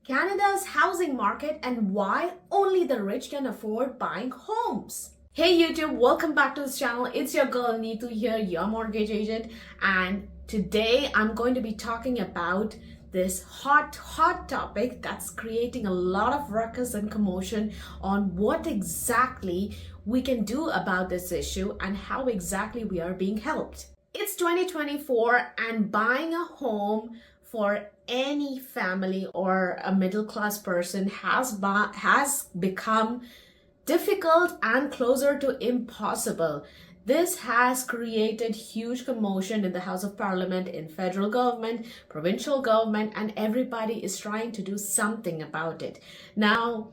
Canada's housing market and why only the rich can afford buying homes. Hey YouTube, welcome back to this channel. It's your girl Neetu here, your mortgage agent, and today I'm going to be talking about this hot topic that's creating a lot of ruckus and commotion on what exactly we can do about this issue and how exactly we are being helped. It's 2024 and buying a home for any family or a middle class person has become difficult and closer to impossible. This has created huge commotion in the House of Parliament, in federal government, provincial government, and everybody is trying to do something about it. Now,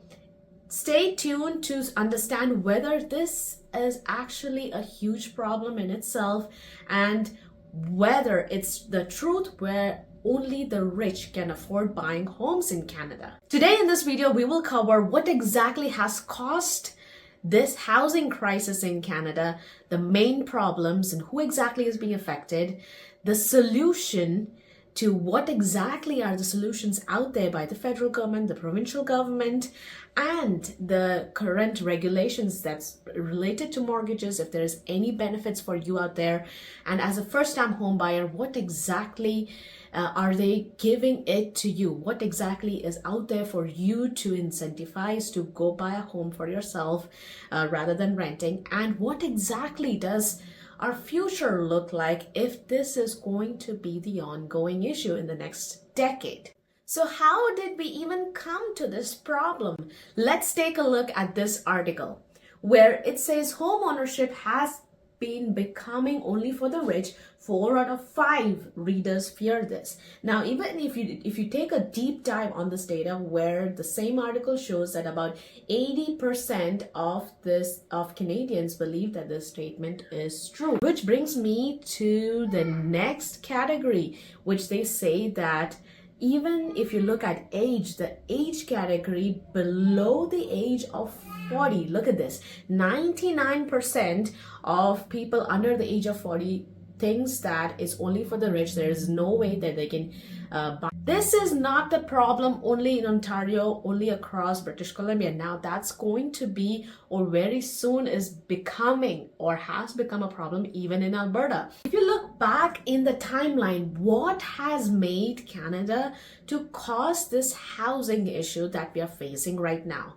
stay tuned to understand whether this is actually a huge problem in itself and whether it's the truth where only the rich can afford buying homes in Canada. Today in this video, we will cover what exactly has caused this housing crisis in Canada, the main problems and who exactly is being affected, the solution to what exactly are the solutions out there by the federal government, the provincial government, and the current regulations that's related to mortgages, if there's any benefits for you out there. And as a first-time home buyer, what exactly are they giving it to you? What exactly is out there for you to incentivize to go buy a home for yourself rather than renting? And what exactly does our future look like if this is going to be the ongoing issue in the next decade? So how did we even come to this problem? Let's take a look at this article where it says home ownership has been becoming only for the rich. 4 out of 5 readers fear this. Now, even if you take a deep dive on this data, where the same article shows that about 80% of Canadians believe that this statement is true, which brings me to the next category, which they say that even if you look at age, the age category below the age of 40, look at this, 99% of people under the age of 40 thinks that it's only for the rich. There is no way that they can buy. This is not the problem only in Ontario, only across British Columbia. Now that's going to be, or very soon is becoming, or has become a problem even in Alberta. If you look back in the timeline, what has made Canada to cause this housing issue that we are facing right now?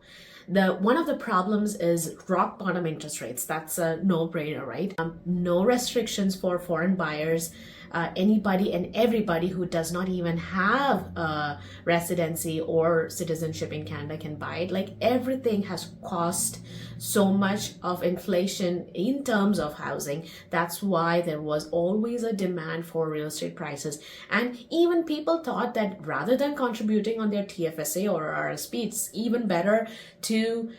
One of the problems is rock bottom interest rates. That's a no-brainer, right? No restrictions for foreign buyers. Anybody and everybody who does not even have a residency or citizenship in Canada can buy it. Like, everything has cost so much of inflation in terms of housing. That's why there was always a demand for real estate prices. And even people thought that rather than contributing on their TFSA or RSP, it's even better to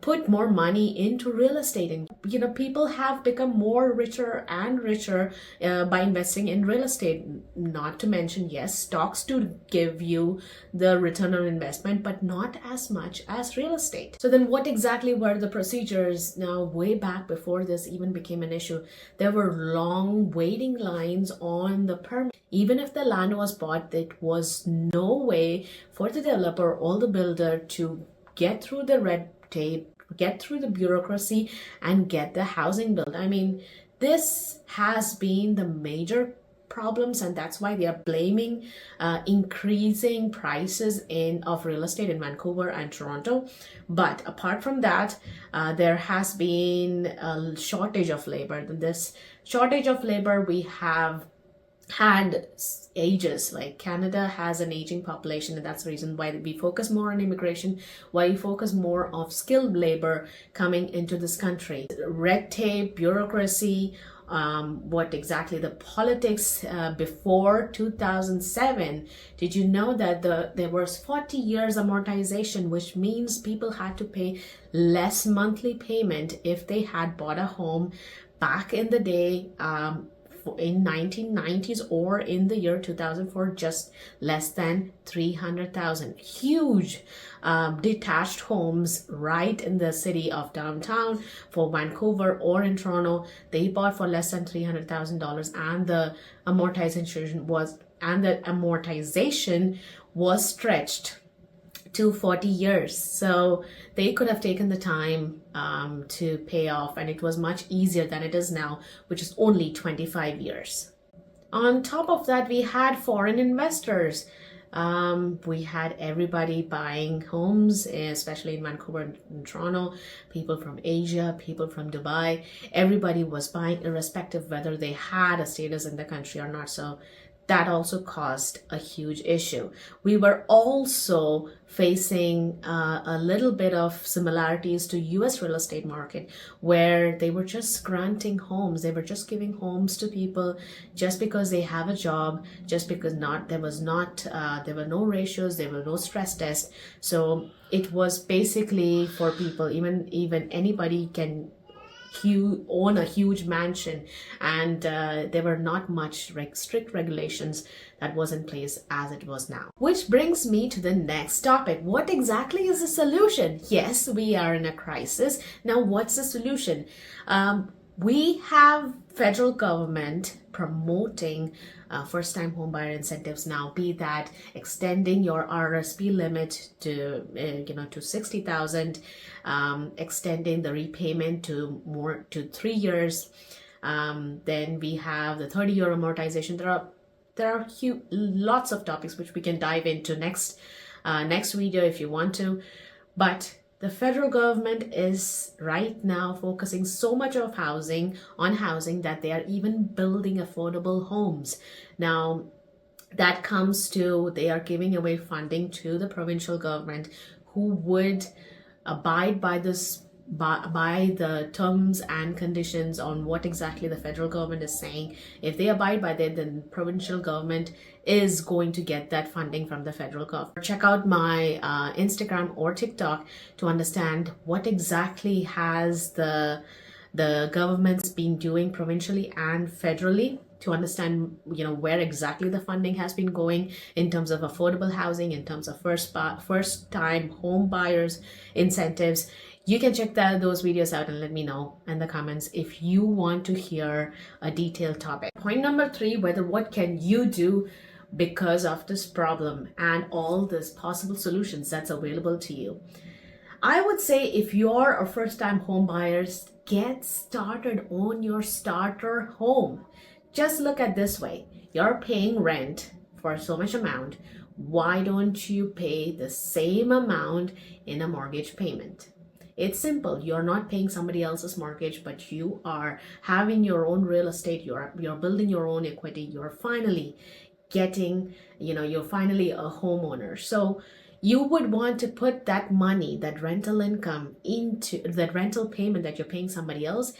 put more money into real estate. And people have become more richer and richer by investing in real estate. Not to mention, yes, stocks do give you the return on investment, but not as much as real estate. So then what exactly were the procedures? Now, way back before this even became an issue, there were long waiting lines on the permit. Even if the land was bought, there was no way for the developer or the builder to get through the red tape, get through the bureaucracy, and get the housing built. I mean, this has been the major problems, and that's why they are blaming increasing prices of real estate in Vancouver and Toronto. But apart from that, there has been a shortage of labor. This shortage of labor we have had ages. Like, Canada has an aging population, and that's the reason why we focus more on immigration, why we focus more of skilled labor coming into this country. Red tape, bureaucracy, what exactly the politics before 2007. Did you know that there was 40 years amortization, which means people had to pay less monthly payment if they had bought a home back in the day, in 1990s or in the year 2004, just less than 300,000. Huge detached homes right in the city of downtown for Vancouver or in Toronto, they bought for less than $300,000, and the amortization was stretched to 40 years. So they could have taken the time to pay off, and it was much easier than it is now, which is only 25 years. On top of that, we had foreign investors. We had everybody buying homes, especially in Vancouver and Toronto, people from Asia, people from Dubai. Everybody was buying, irrespective whether they had a status in the country or not. So that also caused a huge issue. We were also facing a little bit of similarities to US real estate market, where they were just granting homes. They were just giving homes to people just because they have a job, just because there were no ratios, there were no stress tests. So it was basically for people, even anybody can own a huge mansion, and there were not much strict regulations that was in place as it was now. Which brings me to the next topic. What exactly is the solution? Yes, we are in a crisis. Now, what's the solution? We have federal government promoting first-time homebuyer incentives now, be that extending your RSP limit to to 60,000, extending the repayment to 3 years. Then we have the 30-year amortization. There are lots of topics which we can dive into next video if you want to, but the federal government is right now focusing so much on housing that they are even building affordable homes. Now, that comes to, they are giving away funding to the provincial government who would abide by the terms and conditions on what exactly the federal government is saying. If they abide by that, then provincial government is going to get that funding from the federal government. Check out my Instagram or TikTok to understand what exactly has the government's been doing provincially and federally, to understand where exactly the funding has been going in terms of affordable housing, in terms of first time home buyers incentives. You can check those videos out and let me know in the comments if you want to hear a detailed topic. Point number 3, what can you do because of this problem and all these possible solutions that's available to you. I would say if you're a first-time home buyer, get started on your starter home. Just look at this way. You're paying rent for so much amount. Why don't you pay the same amount in a mortgage payment? It's simple. You're not paying somebody else's mortgage, but you are having your own real estate. You're building your own equity. You're finally getting, you're finally a homeowner. So you would want to put that money, that rental income, into that rental payment that you're paying somebody else,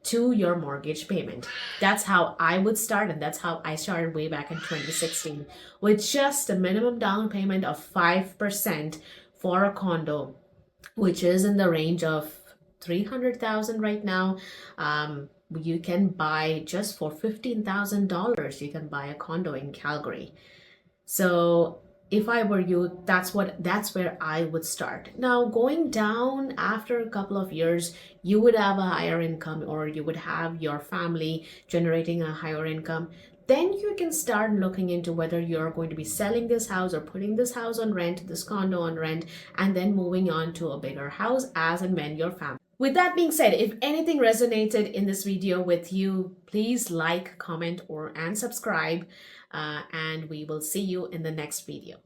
to your mortgage payment. That's how I would start, and that's how I started way back in 2016, with just a minimum down payment of 5% for a condo, which is in the range of 300,000 right now. You can buy, just for $15,000, you can buy a condo in Calgary. So if I were you, that's where I would start. Now, going down after a couple of years, you would have a higher income, or you would have your family generating a higher income. Then you can start looking into whether you're going to be selling this house or putting this house on rent, this condo on rent, and then moving on to a bigger house as and when your family. With that being said, if anything resonated in this video with you, please like, comment, and subscribe, and we will see you in the next video.